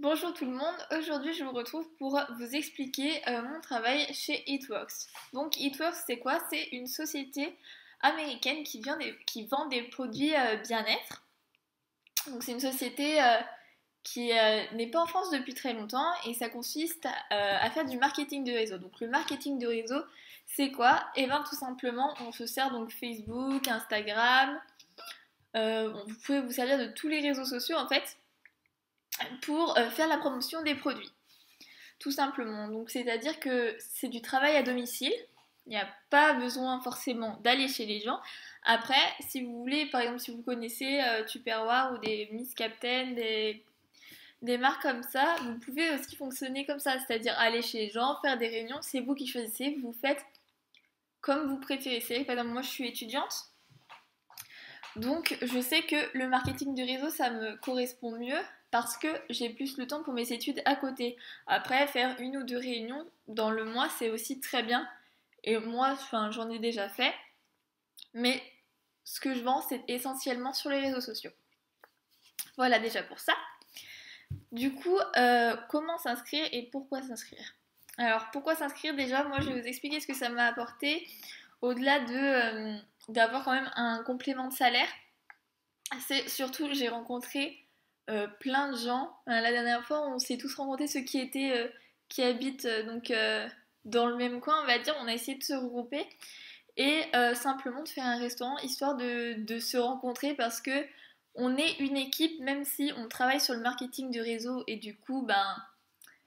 Bonjour tout le monde, aujourd'hui je vous retrouve pour vous expliquer mon travail chez Eatworks. Donc Eatworks c'est quoi? C'est une société américaine qui vend des produits bien-être. Donc c'est une société qui n'est pas en France depuis très longtemps et ça consiste à faire du marketing de réseau. Donc le marketing de réseau c'est quoi? Et bien tout simplement on se sert donc Facebook, Instagram, vous pouvez vous servir de tous les réseaux sociaux en fait pour faire la promotion des produits. Tout simplement. Donc c'est-à-dire que c'est du travail à domicile. Il n'y a pas besoin forcément d'aller chez les gens. Après, si vous voulez, par exemple, si vous connaissez Tupperware ou des Miss Captain, des marques comme ça, vous pouvez aussi fonctionner comme ça, c'est-à-dire aller chez les gens, faire des réunions, c'est vous qui choisissez, vous faites comme vous préférez. C'est vrai que par exemple, moi je suis étudiante, donc je sais que le marketing de réseau, ça me correspond mieux parce que j'ai plus le temps pour mes études à côté. Après, faire une ou deux réunions dans le mois, c'est aussi très bien. Et moi, enfin, j'en ai déjà fait. Mais ce que je vends, c'est essentiellement sur les réseaux sociaux. Voilà déjà pour ça. Du coup, comment s'inscrire et pourquoi s'inscrire? Alors, pourquoi s'inscrire? Déjà, moi, je vais vous expliquer ce que ça m'a apporté au-delà d'avoir quand même un complément de salaire. C'est surtout, j'ai rencontré plein de gens. La dernière fois, on s'est tous rencontrés, ceux qui habitent dans le même coin, on va dire. On a essayé de se regrouper et simplement de faire un restaurant, histoire de se rencontrer parce que on est une équipe, même si on travaille sur le marketing du réseau et du coup, ben,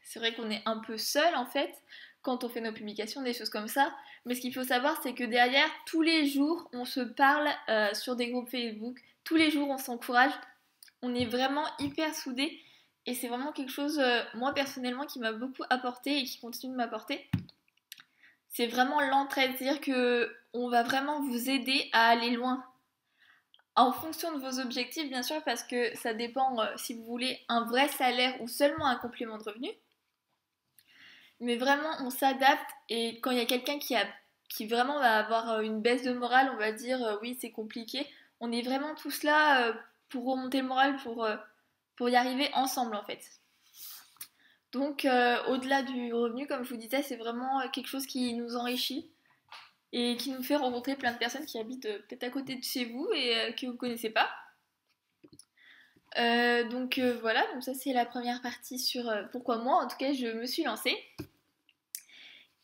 c'est vrai qu'on est un peu seul en fait quand on fait nos publications, des choses comme ça. Mais ce qu'il faut savoir, c'est que derrière, tous les jours, on se parle sur des groupes Facebook. Tous les jours, on s'encourage. On est vraiment hyper soudés. Et c'est vraiment quelque chose, moi personnellement, qui m'a beaucoup apporté et qui continue de m'apporter. C'est vraiment l'entraide, c'est-à-dire que on va vraiment vous aider à aller loin. En fonction de vos objectifs, bien sûr, parce que ça dépend si vous voulez un vrai salaire ou seulement un complément de revenu. Mais vraiment, on s'adapte et quand il y a quelqu'un qui vraiment va avoir une baisse de morale, on va dire oui, c'est compliqué. On est vraiment tous là pour remonter le moral, pour y arriver ensemble en fait. Donc, au-delà du revenu, comme je vous disais, c'est vraiment quelque chose qui nous enrichit et qui nous fait rencontrer plein de personnes qui habitent peut-être à côté de chez vous et que vous ne connaissez pas. Voilà, donc ça c'est la première partie sur pourquoi moi, en tout cas, je me suis lancée.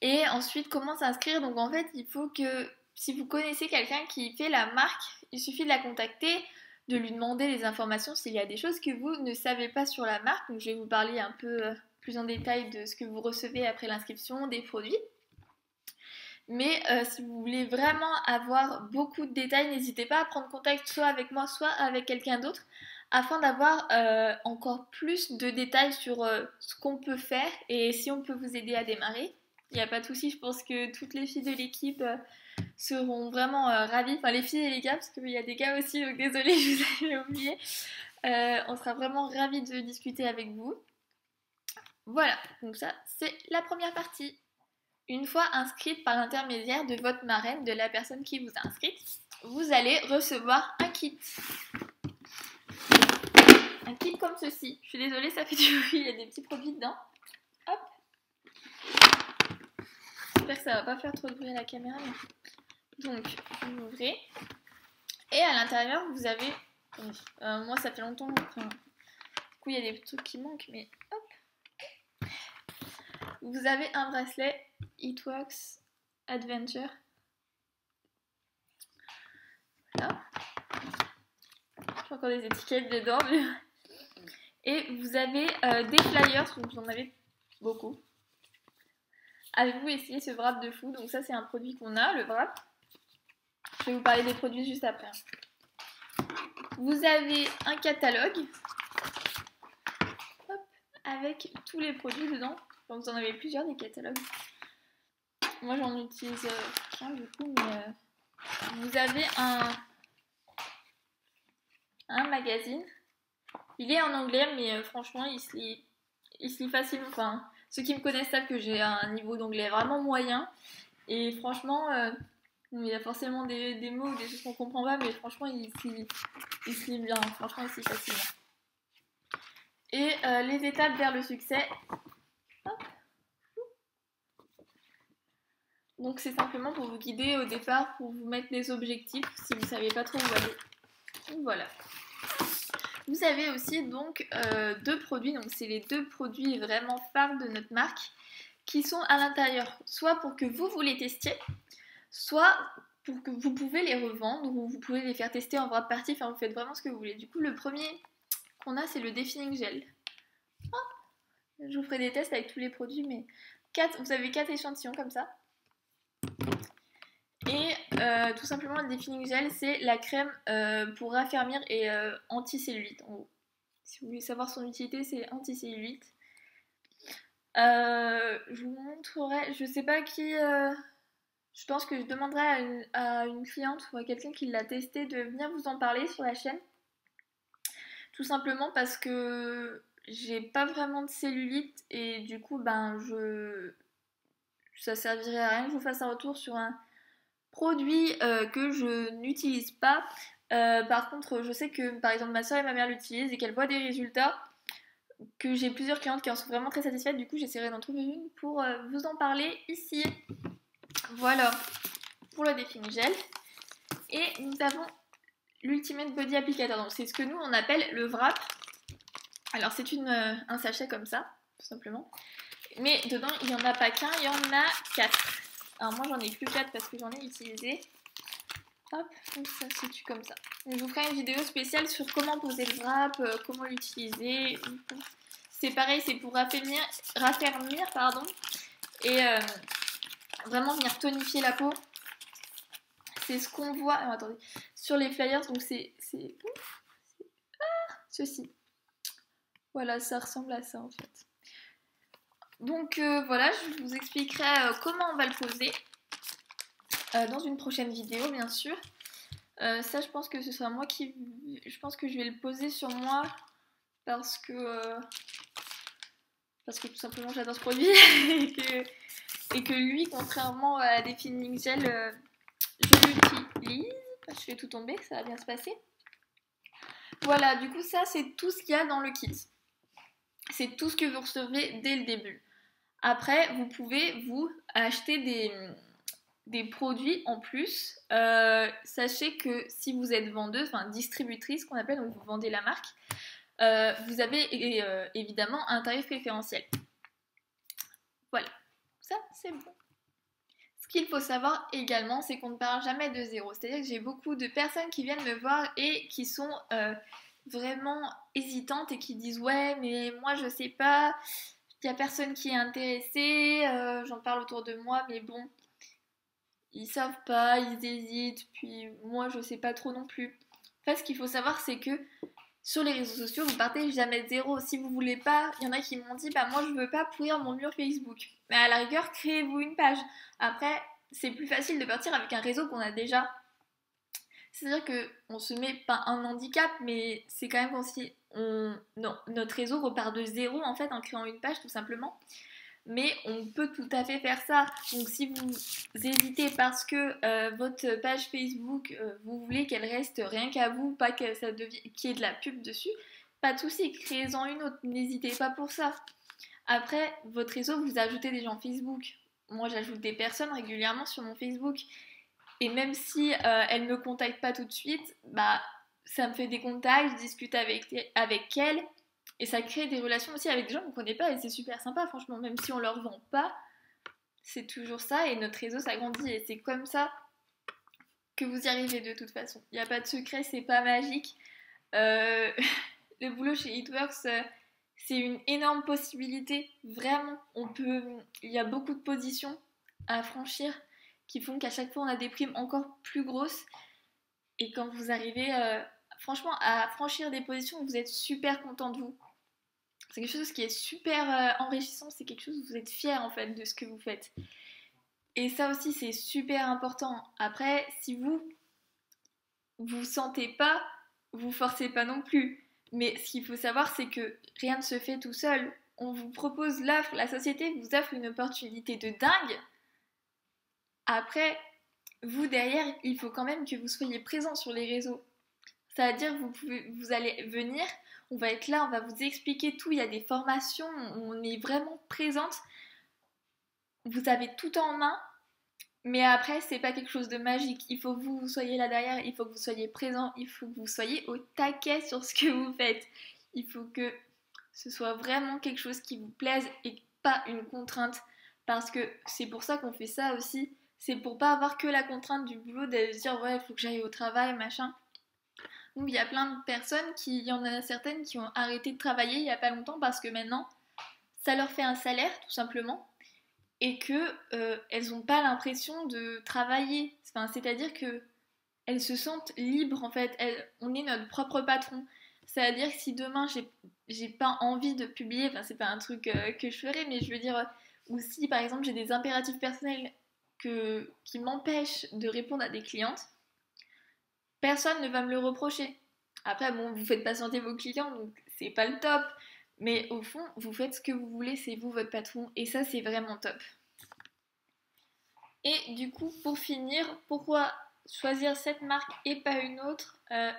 Et ensuite, comment s'inscrire? Donc en fait, il faut que si vous connaissez quelqu'un qui fait la marque, il suffit de la contacter, de lui demander les informations s'il y a des choses que vous ne savez pas sur la marque. Donc je vais vous parler un peu plus en détail de ce que vous recevez après l'inscription, des produits. Mais si vous voulez vraiment avoir beaucoup de détails, n'hésitez pas à prendre contact soit avec moi, soit avec quelqu'un d'autre, afin d'avoir encore plus de détails sur ce qu'on peut faire et si on peut vous aider à démarrer. Il n'y a pas de souci, je pense que toutes les filles de l'équipe seront vraiment ravies. Enfin, les filles et les gars, parce qu'il y a des gars aussi, donc désolée, je vous avais oublié. On sera vraiment ravis de discuter avec vous. Voilà, donc ça, c'est la première partie. Une fois inscrite par l'intermédiaire de votre marraine, de la personne qui vous a inscrite, vous allez recevoir un kit. Un kit comme ceci. Je suis désolée, ça fait du bruit, il y a des petits produits dedans. Hop. J'espère que ça va pas faire trop de bruit à la caméra. Mais... Donc, vous l'ouvrez. Et à l'intérieur, vous avez... moi, ça fait longtemps. Enfin, du coup, il y a des trucs qui manquent, mais hop. Vous avez un bracelet Eatworks Adventure. Voilà. J'ai encore des étiquettes dedans. Et vous avez des flyers, donc vous en avez beaucoup. Avez-vous essayé ce wrap de fou? Donc ça c'est un produit qu'on a, le wrap. Je vais vous parler des produits juste après. Vous avez un catalogue hop, avec tous les produits dedans. Donc vous en avez plusieurs des catalogues. Moi j'en utilise un du coup, mais vous avez un magazine. Il est en anglais, mais franchement il se lit facilement. Enfin, ceux qui me connaissent savent que j'ai un niveau d'anglais vraiment moyen. Et franchement, il y a forcément des mots ou des choses qu'on comprend pas, mais franchement, il se lit bien. Franchement, il se lit facilement. Et les étapes vers le succès. Hop. Donc c'est simplement pour vous guider au départ, pour vous mettre des objectifs si vous ne savez pas trop où aller. Donc voilà. Vous avez aussi donc 2 produits, donc c'est les 2 produits vraiment phares de notre marque qui sont à l'intérieur, soit pour que vous les testiez, soit pour que vous pouvez les revendre ou vous pouvez les faire tester en wrap party, enfin vous faites vraiment ce que vous voulez. Du coup le premier qu'on a c'est le Defining Gel. Je vous ferai des tests avec tous les produits, mais vous avez 4 échantillons comme ça. Et tout simplement le Defining Gel c'est la crème pour raffermir et anti-cellulite en gros. Si vous voulez savoir son utilité c'est anti-cellulite. Je vous montrerai, je sais pas qui, je pense que je demanderai à une cliente ou à quelqu'un qui l'a testé de venir vous en parler sur la chaîne. Tout simplement parce que j'ai pas vraiment de cellulite et du coup ça servirait à rien que je vous fasse un retour sur un produit que je n'utilise pas. Par contre je sais que par exemple ma soeur et ma mère l'utilisent et qu'elles voient des résultats, que j'ai plusieurs clientes qui en sont vraiment très satisfaites, du coup j'essaierai d'en trouver une pour vous en parler ici. Voilà pour le Defining Gel. Et nous avons l'Ultimate Body Applicator, donc c'est ce que nous on appelle le wrap. Alors c'est un sachet comme ça, tout simplement. Mais dedans il n'y en a pas qu'un, il y en a 4. Alors moi j'en ai plus 4 parce que j'en ai utilisé. Hop, donc ça se situe comme ça. Donc, je vous ferai une vidéo spéciale sur comment poser le wrap, comment l'utiliser. C'est pareil, c'est pour raffermir et vraiment venir tonifier la peau. C'est ce qu'on voit attendez, sur les flyers, donc c'est ceci. Voilà, ça ressemble à ça en fait. Donc voilà, je vous expliquerai comment on va le poser dans une prochaine vidéo bien sûr. Ça je pense que ce sera moi qui... Je pense que je vais le poser sur moi parce que tout simplement j'adore ce produit et que lui, contrairement à des Defining Gel, je l'utilise. Je fais tout tomber, ça va bien se passer. Voilà, du coup ça c'est tout ce qu'il y a dans le kit. C'est tout ce que vous recevrez dès le début. Après, vous pouvez vous acheter des produits en plus. Sachez que si vous êtes vendeuse, enfin distributrice qu'on appelle, donc vous vendez la marque, vous avez évidemment un tarif préférentiel. Voilà, ça c'est bon. Ce qu'il faut savoir également, c'est qu'on ne part jamais de zéro. C'est-à-dire que j'ai beaucoup de personnes qui viennent me voir et qui sont vraiment hésitantes et qui disent « Ouais, mais moi je sais pas, il n'y a personne qui est intéressé, j'en parle autour de moi, mais bon, ils savent pas, ils hésitent, puis moi je sais pas trop non plus. » En fait, ce qu'il faut savoir, c'est que sur les réseaux sociaux, vous partez jamais de zéro. Si vous voulez pas, il y en a qui m'ont dit bah moi je veux pas pourrir mon mur Facebook. Mais à la rigueur, créez-vous une page. Après, c'est plus facile de partir avec un réseau qu'on a déjà. C'est-à-dire que on se met pas un handicap, mais c'est quand même comme si notre réseau repart de zéro en fait en créant une page tout simplement. Mais on peut tout à fait faire ça. Donc si vous hésitez parce que votre page Facebook, vous voulez qu'elle reste rien qu'à vous, pas que ça qu'il y ait de la pub dessus, pas de souci, créez-en une autre, n'hésitez pas pour ça. Après, votre réseau, vous ajoutez des gens Facebook. Moi, j'ajoute des personnes régulièrement sur mon Facebook. Et même si elles ne me contactent pas tout de suite, bah, ça me fait des contacts, je discute avec elles. Et ça crée des relations aussi avec des gens qu'on ne connaît pas et c'est super sympa franchement, même si on leur vend pas, c'est toujours ça et notre réseau s'agrandit et c'est comme ça que vous y arrivez de toute façon. Il n'y a pas de secret, c'est pas magique. Le boulot chez It-Works, c'est une énorme possibilité, vraiment. Il y a beaucoup de positions à franchir qui font qu'à chaque fois on a des primes encore plus grosses et quand vous arrivez franchement à franchir des positions, vous êtes super content de vous. C'est quelque chose qui est super enrichissant, c'est quelque chose où vous êtes fier en fait de ce que vous faites. Et ça aussi c'est super important. Après, si vous sentez pas, vous forcez pas non plus. Mais ce qu'il faut savoir c'est que rien ne se fait tout seul. On vous propose l'offre, la société vous offre une opportunité de dingue. Après, vous derrière, il faut quand même que vous soyez présent sur les réseaux. C'est-à-dire vous allez venir, on va être là, on va vous expliquer tout, il y a des formations, on est vraiment présente, vous avez tout en main, mais après c'est pas quelque chose de magique, il faut que vous soyez là derrière, il faut que vous soyez présent, il faut que vous soyez au taquet sur ce que vous faites, il faut que ce soit vraiment quelque chose qui vous plaise et pas une contrainte, parce que c'est pour ça qu'on fait ça aussi, c'est pour pas avoir que la contrainte du boulot de se dire ouais il faut que j'aille au travail machin. Donc il y a plein de personnes il y en a certaines qui ont arrêté de travailler il y a pas longtemps parce que maintenant ça leur fait un salaire tout simplement et que elles n'ont pas l'impression de travailler. Enfin, c'est-à-dire que elles se sentent libres en fait. On est notre propre patron. C'est-à-dire que si demain j'ai pas envie de publier, enfin c'est pas un truc que je ferais, mais je veux dire, ou si par exemple j'ai des impératifs personnels qui m'empêchent de répondre à des clientes, personne ne va me le reprocher. Après, bon, vous faites patienter vos clients, donc c'est pas le top. Mais au fond, vous faites ce que vous voulez, c'est vous votre patron, et ça c'est vraiment top. Et du coup, pour finir, pourquoi choisir cette marque et pas une autre?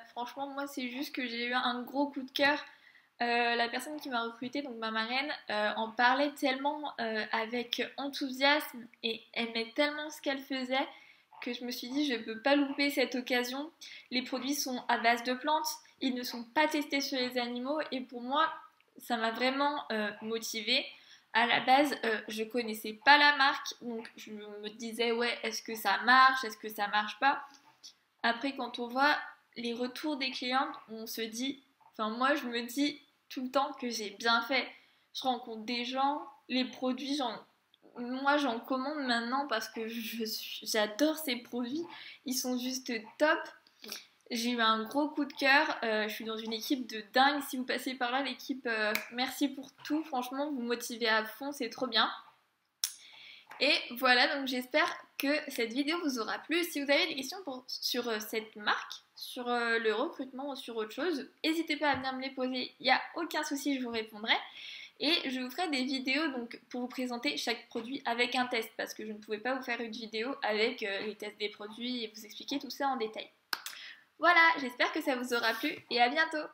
Franchement, moi c'est juste que j'ai eu un gros coup de cœur. La personne qui m'a recrutée, donc ma marraine, en parlait tellement avec enthousiasme et aimait tellement ce qu'elle faisait que je me suis dit je ne peux pas louper cette occasion. Les produits sont à base de plantes, ils ne sont pas testés sur les animaux et pour moi ça m'a vraiment motivée. À la base, je connaissais pas la marque, donc je me disais ouais est-ce que ça marche, est-ce que ça marche pas. Après quand on voit les retours des clientes, on se dit, enfin moi je me dis tout le temps que j'ai bien fait. Je rencontre des gens, les produits, moi j'en commande maintenant parce que j'adore ces produits, ils sont juste top. J'ai eu un gros coup de cœur, je suis dans une équipe de dingue, si vous passez par là l'équipe, merci pour tout, franchement vous motivez à fond, c'est trop bien. Et voilà, donc j'espère que cette vidéo vous aura plu. Si vous avez des questions sur cette marque, sur le recrutement ou sur autre chose, n'hésitez pas à venir me les poser, il n'y a aucun souci, je vous répondrai. Et je vous ferai des vidéos donc, pour vous présenter chaque produit avec un test, parce que je ne pouvais pas vous faire une vidéo avec les tests des produits et vous expliquer tout ça en détail. Voilà, j'espère que ça vous aura plu et à bientôt!